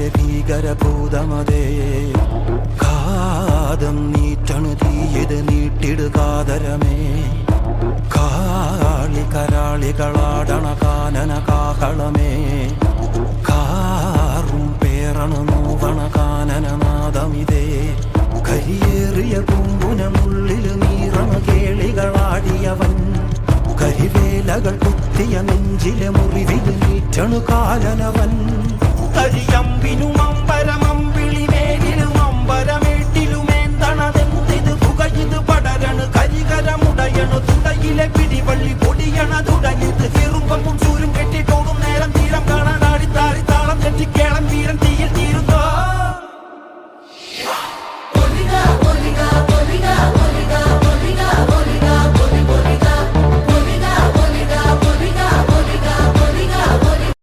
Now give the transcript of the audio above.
കാളിലെ ഭീകരഭൂതമതേ കാതം നീറ്റണു തീയത് നീട്ടിടുകാതരമേ കാളി കരാളികളാടണ കാനന കാഹളമേ കാറും പേറണു നോവണ കാനനനാദമിതേ കരിയേറിയ പൂമ്പുനമുള്ളിൽ നീറണ കേളികളാടിയവൻ കരിവേലകൾ കുത്തിയ നെഞ്ചിലെ മുറിവിൽ നീറ്റണു കാലനവൻ കരിയമ്പിനും അമ്പരമമ്പിളിമേലിലും അമ്പരമേട്ടിലുമേന്തണതെന്തിത് പുകയിത് പടരണു കരികരമുടയണു തുടയിലെ പിടിവള്ളി പൊടിയണ തുടങ്ങിത് ചെറുമ്പും ചൂരും കെട്ടിട്ടോ